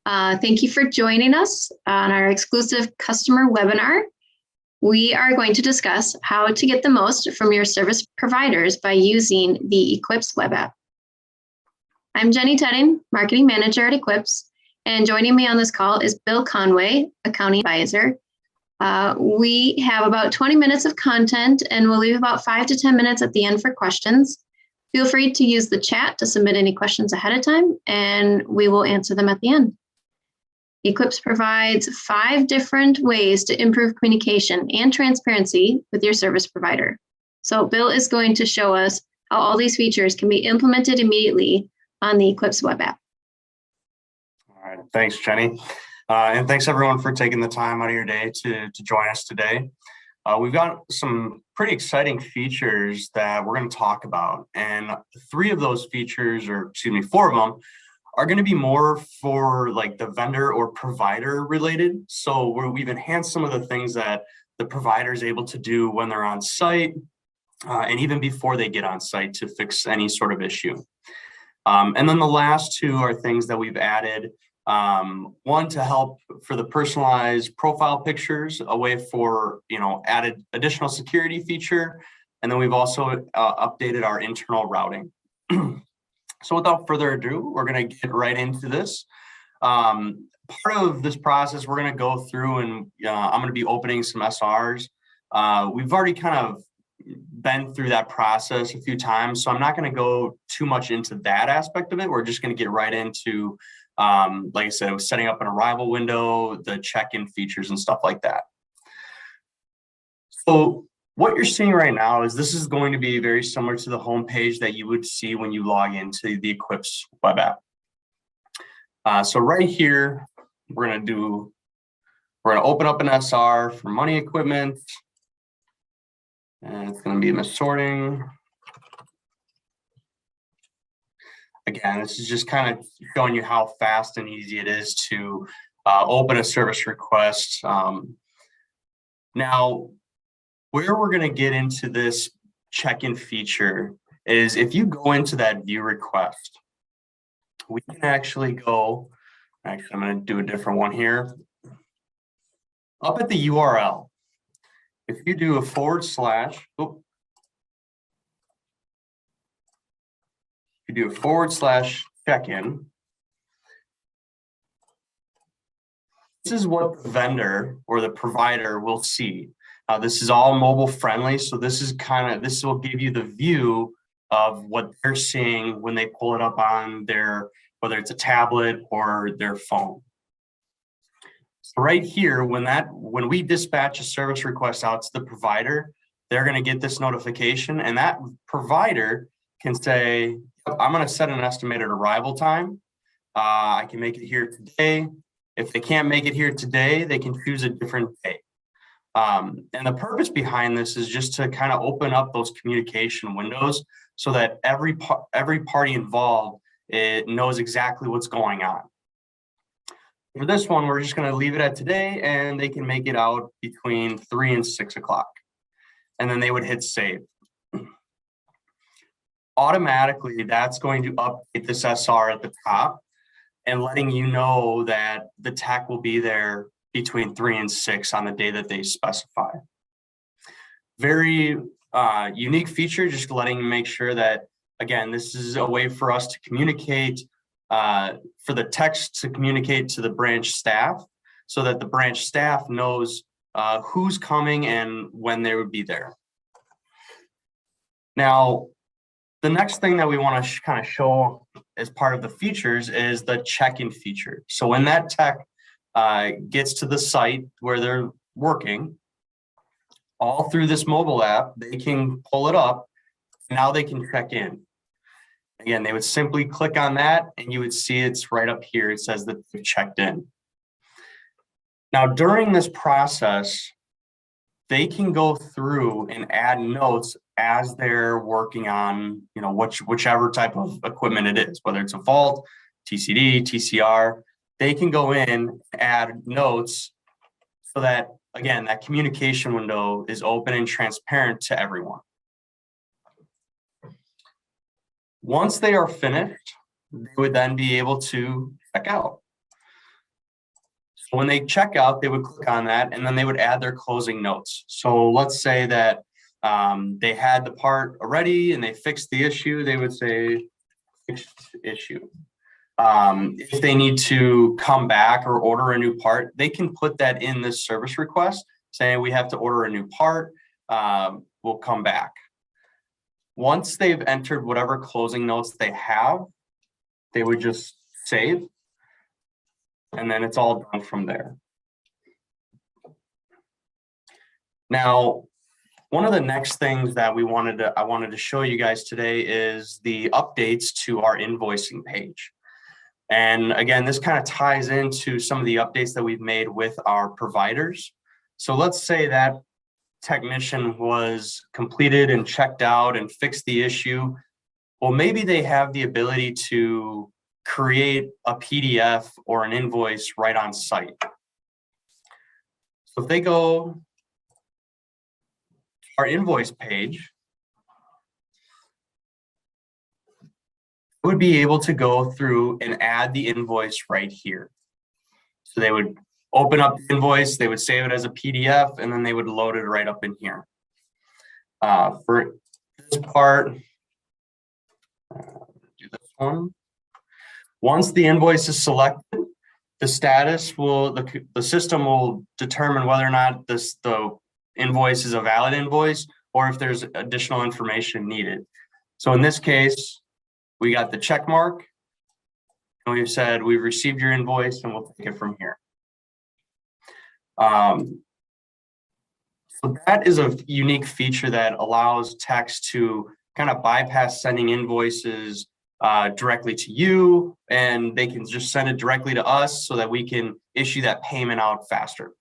Thank you for joining us on our exclusive customer webinar. We are going to discuss how to get the most from your service providers by using the Equips web app. I'm Jenny Tedding, Marketing Manager at Equips, and joining me on this call is Bill Conway, Accounting Advisor. We have about 20 minutes of content, and we'll leave about 5 to 10 minutes at the end for questions. Feel free to use the chat to submit any questions ahead of time, and we will answer them at the end. Equips provides 5 different ways to improve communication and transparency with your service provider. So Bill is going to show us how all these features can be implemented immediately on the Equips web app. All right, thanks, Jenny. And thanks everyone for taking the time out of your day to join us today. We've got some pretty exciting features that we're going to talk about. And 3 of those features, or excuse me, 4 of them, are going to be more for like the vendor or provider related. So we've enhanced some of the things that the provider is able to do when they're on site and even before they get on site to fix any sort of issue. And then the last 2 are things that we've added. One to help for the personalized profile pictures, a way for, added additional security feature. And then we've also updated our internal routing. So without further ado, we're going to get right into this. Part of this process, we're going to go through and I'm going to be opening some SRs. We've already kind of been through that process a few times, so I'm not going to go too much into that aspect of it. We're just going to get right into, like I said, setting up an arrival window, the check-in features and stuff like that. So what you're seeing right now is this is going to be very similar to the home page that you would see when you log into the Equips web app. So right here, we're going to open up an SR for money equipment, and it's going to be missorting. Again, this is just kind of showing you how fast and easy it is to open a service request. Now, where we're going to get into this check-in feature is if you go into that view request, we can actually go, actually I'm going to do a different one here. Up at the URL, if you do a / you do a / check-in, this is what the vendor or the provider will see. This is all mobile friendly, so this will give you the view of what they're seeing when they pull it up on their, whether it's a tablet or their phone. So right here, when we dispatch a service request out to the provider, they're going to get this notification, and that provider can say, I'm going to set an estimated arrival time. I can make it here today. If they can't make it here today, they can choose a different day. And the purpose behind this is just to kind of open up those communication windows so that every party involved knows exactly what's going on. For this one, we're just going to leave it at today, and they can make it out between 3 and 6 o'clock. And then they would hit save. Automatically, that's going to update this SR at the top and letting you know that the tech will be there between 3 and 6 on the day that they specify. Very unique feature, just letting you make sure that, again, this is a way for us to communicate, for the text to communicate to the branch staff so that the branch staff knows who's coming and when they would be there. Now, the next thing that we want to kind of show as part of the features is the check-in feature. So when that tech gets to the site where they're working, all through this mobile app, they can pull it up. Now they can check in. Again, they would simply click on that and you would see it's right up here. It says that they've checked in. Now, during this process, they can go through and add notes as they're working on, whichever type of equipment it is, whether it's a vault, TCD, TCR, they can go in, add notes so that, again, that communication window is open and transparent to everyone. Once they are finished, they would then be able to check out. So when they check out, they would click on that and then they would add their closing notes. So let's say that they had the part already and they fixed the issue, they would say fixed issue. If they need to come back or order a new part, they can put that in this service request saying we have to order a new part, we'll come back. Once they've entered whatever closing notes they have, they would just save, and then it's all done from there. Now, one of the next things that I wanted to show you guys today is the updates to our invoicing page. And again, this kind of ties into some of the updates that we've made with our providers. So let's say that technician was completed and checked out and fixed the issue. Well, maybe they have the ability to create a PDF or an invoice right on site. So if they go to our invoice page, would be able to go through and add the invoice right here. So they would open up the invoice, they would save it as a PDF, and then they would load it right up in here. For this part, do this one. Once the invoice is selected, the status will, the system will determine whether or not the invoice is a valid invoice or if there's additional information needed. So in this case, we got the check mark, and we've said we've received your invoice and we'll take it from here. So that is a unique feature that allows techs to kind of bypass sending invoices directly to you, and they can just send it directly to us so that we can issue that payment out faster.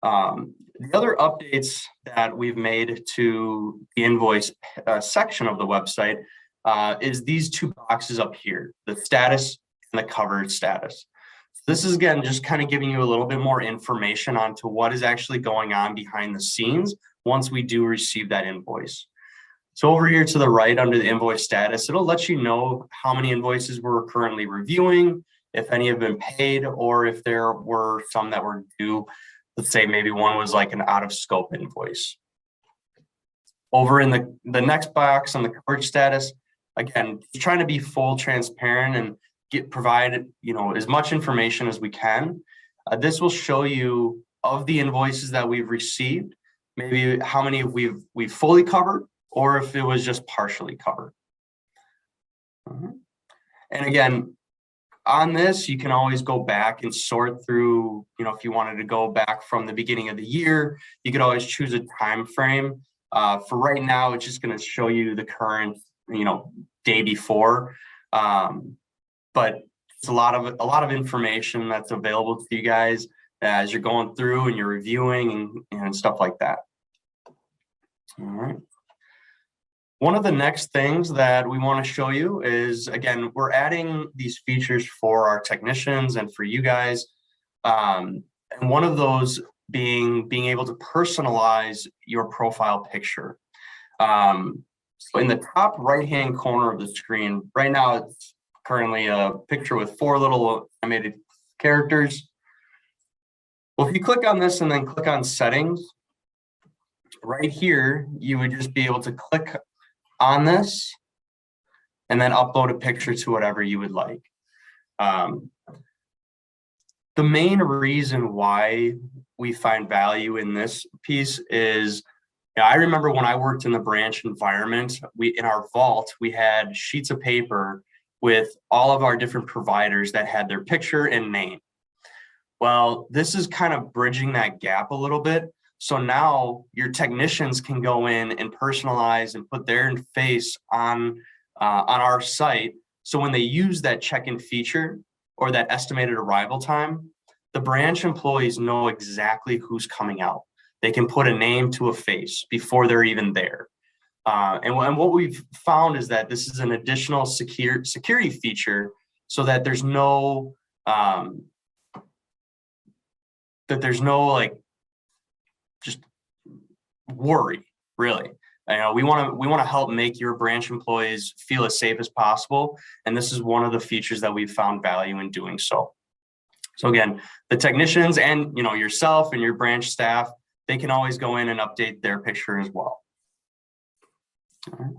The other updates that we've made to the invoice section of the website is these two boxes up here, the status and the covered status. So this is, again, just kind of giving you a little bit more information onto what is actually going on behind the scenes once we do receive that invoice. So over here to the right under the invoice status, it'll let you know how many invoices we're currently reviewing, if any have been paid, or if there were some that were due. Let's say maybe one was like an out of scope invoice. Over in the next box on the coverage status, again, trying to be full transparent and provide as much information as we can. This will show you of the invoices that we've received, maybe how many we've fully covered, or if it was just partially covered. And again, on this, you can always go back and sort through, if you wanted to go back from the beginning of the year, you could always choose a time frame. For right now, it's just going to show you the current, day before. But it's a lot of information that's available to you guys as you're going through and you're reviewing and stuff like that. All right. One of the next things that we want to show you is, again, we're adding these features for our technicians and for you guys. And one of those being able to personalize your profile picture. So in the top right-hand corner of the screen, right now it's currently a picture with 4 little animated characters. Well, if you click on this and then click on settings, right here, you would just be able to click on this and then upload a picture to whatever you would like. The main reason why we find value in this piece is, I remember when I worked in the branch environment, in our vault, we had sheets of paper with all of our different providers that had their picture and name. Well, this is kind of bridging that gap a little bit. So now your technicians can go in and personalize and put their face on our site. So when they use that check-in feature or that estimated arrival time, the branch employees know exactly who's coming out. They can put a name to a face before they're even there. And what we've found is that this is an additional security feature so that there's no like just worry, really. We want to help make your branch employees feel as safe as possible, and this is one of the features that we've found value in doing so. So again, the technicians and yourself and your branch staff, they can always go in and update their picture as well. All right.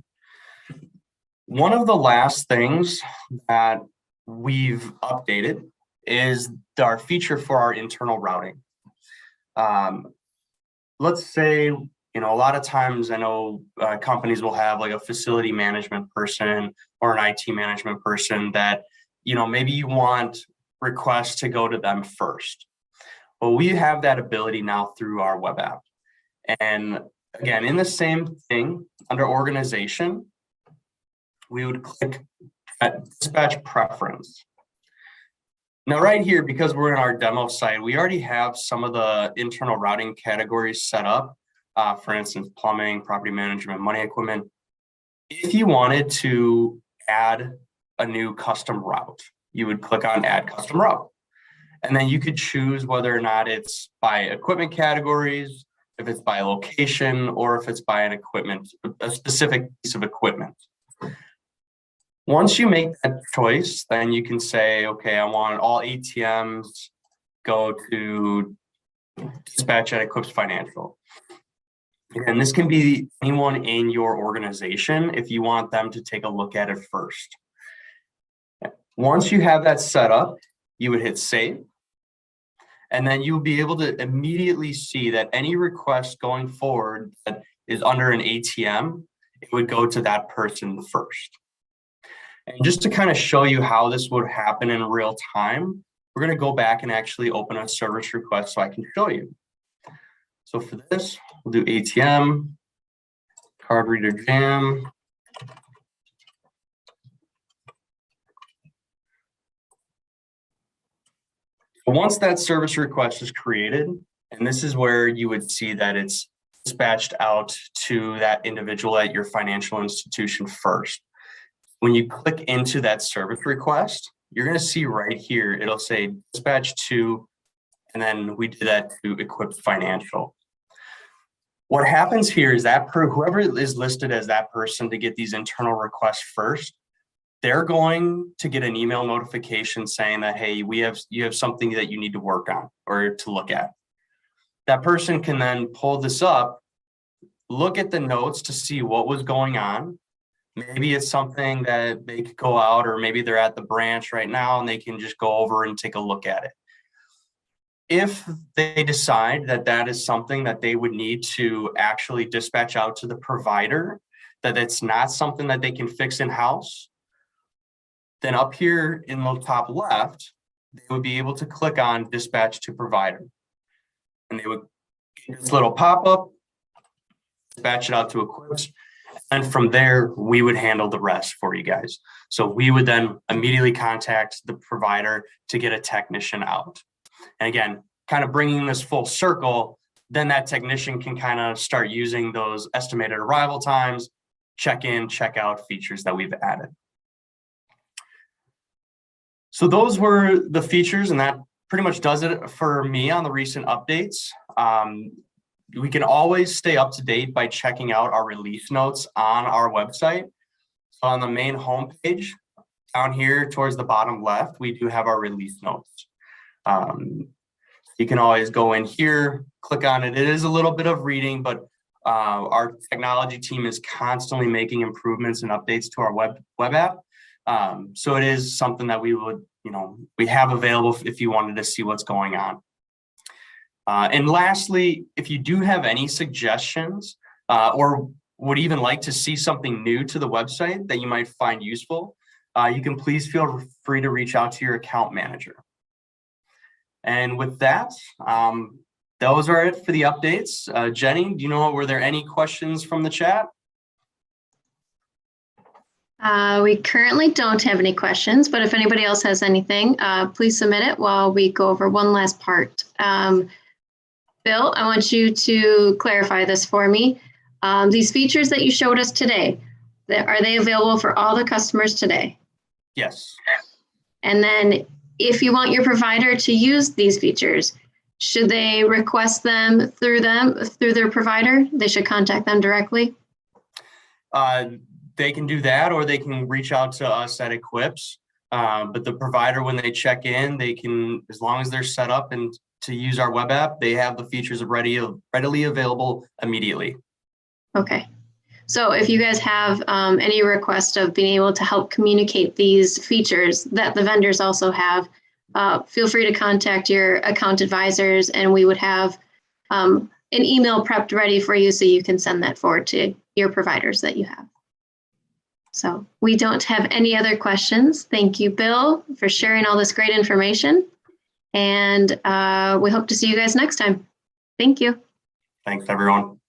One of the last things that we've updated is our feature for our internal routing. Let's say, a lot of times I know companies will have like a facility management person or an IT management person that, maybe you want requests to go to them first. Well, we have that ability now through our web app. And again, in the same thing, under organization, we would click at dispatch preference. Now, right here, because we're in our demo site, we already have some of the internal routing categories set up. For instance, plumbing, property management, money equipment. If you wanted to add a new custom route, you would click on Add Custom Route. And then you could choose whether or not it's by equipment categories, if it's by location, or if it's by a specific piece of equipment. Once you make that choice, then you can say, okay, I want all ATMs go to dispatch at Eclipse Financial. And this can be anyone in your organization if you want them to take a look at it first. Once you have that set up, you would hit save. And then you'll be able to immediately see that any request going forward that is under an ATM, it would go to that person first. And just to kind of show you how this would happen in real time, we're going to go back and actually open a service request so I can show you. So for this, we'll do ATM, card reader jam. Once that service request is created, and this is where you would see that it's dispatched out to that individual at your financial institution first. When you click into that service request, you're going to see right here, it'll say dispatch to, and then we do that to Eclipse Financial. What happens here is that whoever is listed as that person to get these internal requests first, they're going to get an email notification saying that, hey, you have something that you need to work on or to look at. That person can then pull this up, look at the notes to see what was going on. Maybe it's something that they could go out, or maybe they're at the branch right now and they can just go over and take a look at it. If they decide that that is something that they would need to actually dispatch out to the provider, that it's not something that they can fix in-house, then up here in the top left, they would be able to click on dispatch to provider. And they would get this little pop-up, dispatch it out to Eclipse, and from there, we would handle the rest for you guys. So we would then immediately contact the provider to get a technician out. And again, kind of bringing this full circle, then that technician can kind of start using those estimated arrival times, check-in, check-out features that we've added. So those were the features, and that pretty much does it for me on the recent updates. We can always stay up to date by checking out our release notes on our website. So on the main homepage, down here towards the bottom left, we do have our release notes. You can always go in here, click on it. It is a little bit of reading, but our technology team is constantly making improvements and updates to our web app. So it is something that we would, we have available if you wanted to see what's going on. And lastly, if you do have any suggestions or would even like to see something new to the website that you might find useful, you can please feel free to reach out to your account manager. And with that, those are it for the updates. Jenny, do you know, were there any questions from the chat? We currently don't have any questions, but if anybody else has anything, please submit it while we go over one last part. Bill, I want you to clarify this for me. These features that you showed us today, are they available for all the customers today? Yes. And then if you want your provider to use these features, should they request them through their provider? They should contact them directly? They can do that, or they can reach out to us at Eclipse. But the provider, when they check in, they can, as long as they're set up and to use our web app, they have the features readily available immediately. Okay. So if you guys have any request of being able to help communicate these features that the vendors also have, feel free to contact your account advisors, and we would have an email prepped ready for you so you can send that forward to your providers that you have. So we don't have any other questions. Thank you, Bill, for sharing all this great information. And we hope to see you guys next time. Thank you. Thanks, everyone.